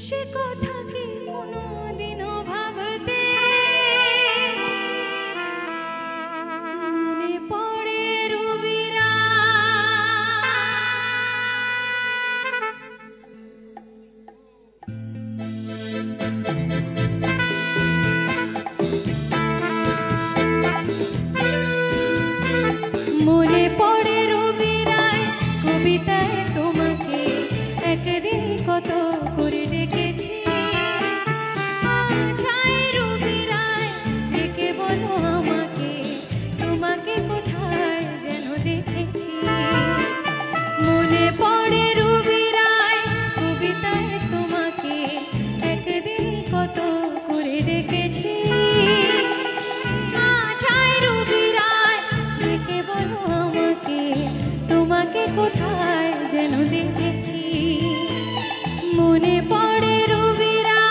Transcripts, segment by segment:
সে কথা কি কোনোদিনও ভাবতে মনে পড়ে রবিরা মনে পড়ে রবিরায় কবিতায় তোমাকে একদিন কত করে ডেকেছি আছায় রবিরায় ডেকে বলো আমাকে তোমাকে কোথায় যেন দেখেছি মনে পড়ে রবিরায় কবিতায় তোমাকে একদিন কত করে ডেকেছি আছায় রবিরায় ডেকে বলো আমাকে তোমাকে কোথায় যেন দেখেছি মনে পড়ে রবিরা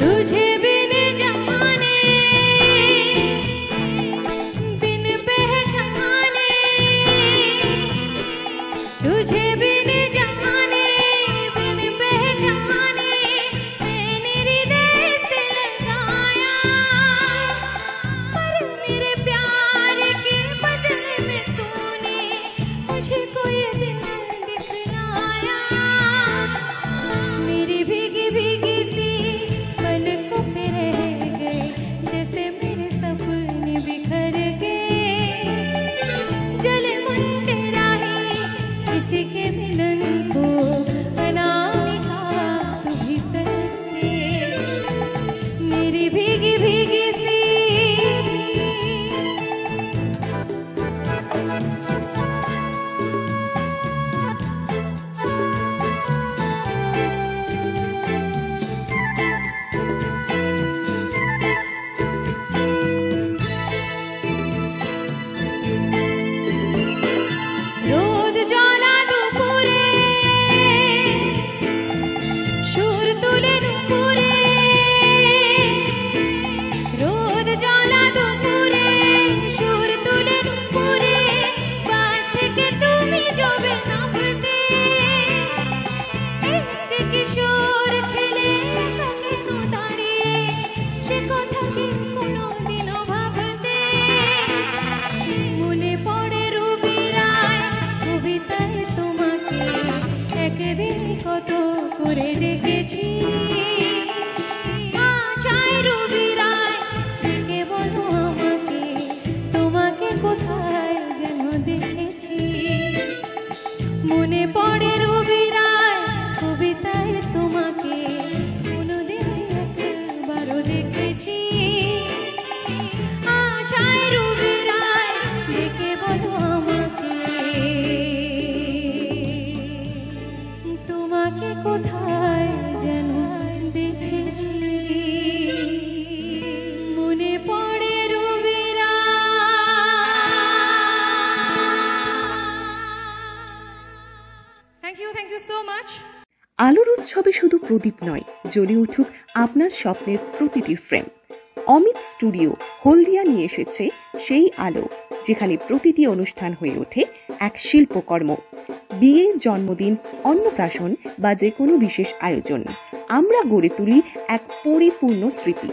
तुझे बिन जमाने बिन पहचाने तुझे बिन जमाने बिन पहचाने मैंने हृदय से लगाया पर मेरे प्यार के बदले में तूने मुझको ये दिल दिखलाया मेरी भीगी भीगी सी पलकों पे रह गए जैसे मेरे सपने बिखर गए जले मन तेरा ही किसी के मिलन को अनामिका तू भीतर से मेरी भीगी भीगी सी রোদ জ্বালা দুপুরে সুর তুলে নুপুরে রোদ জ্বালা দুপুরে সুর তুলে নুপুরে পাশ থেকে তুমি জবে নামতে একটি কিশোর ছেলে একা কেন দাঁড়িয়ে সে কথা কি কোনোদিনও ভাবতে মনে পড়ে রবিরায় কবিতায় তোমাকে একদিন কত করে ডেকেছি আছায় রবিরায় ডেকে বলো আমাকে তোমাকে কোথায় যেন দেখেছি মনে পড়ে রবিরায় কবিতায় তোমাকে কোনোদিন একবারও দেখেছি আছায় রবিরায় ডেকে বলো আমাকে তোমাকে কোথায় যেন দেখেছি মনে পড়ে রবিরা থ্যাংক ইউ সো মাচ আলোর উৎসবে শুধু প্রদীপ নয়, জ্বলে উঠুক আপনার স্বপ্নের প্রতিটি ফ্রেম। অমিত স্টুডিও হলদিয়া নিয়ে এসেছে সেই আলো যেখানে প্রতিটি অনুষ্ঠান হয়ে ওঠে এক শিল্পকর্ম। বিয়ে, জন্মদিন, অন্নপ্রাশন বা যে কোনো বিশেষ আয়োজন আমরা গড়ে তুলি এক পরিপূর্ণ স্মৃতি।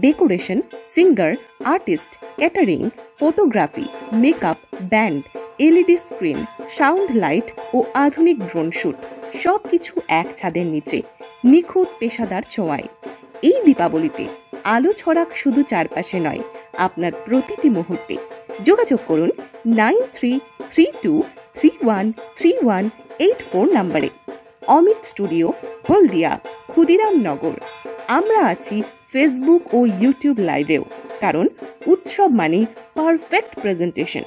Decoration, singer, artist, catering, photography, makeup, band, LED screen, sound light ও আধুনিক ড্রোন শুট সবকিছু এক ছাদের নিচে নিখুঁত পেশাদার ছোঁয়ায়। এই দীপাবলিতে আলো ছড়াক শুধু চারপাশে নয়, আপনার প্রতিটি মুহূর্তে। যোগাযোগ করুন 9332313184 নম্বরে। অমিত স্টুডিও, হলদিয়া, ক্ষুদিরাম নগর। আমরা আছি ফেসবুক ও ইউটিউব লাইভেও, কারণ উৎসব মানে পারফেক্ট প্রেজেন্টেশন।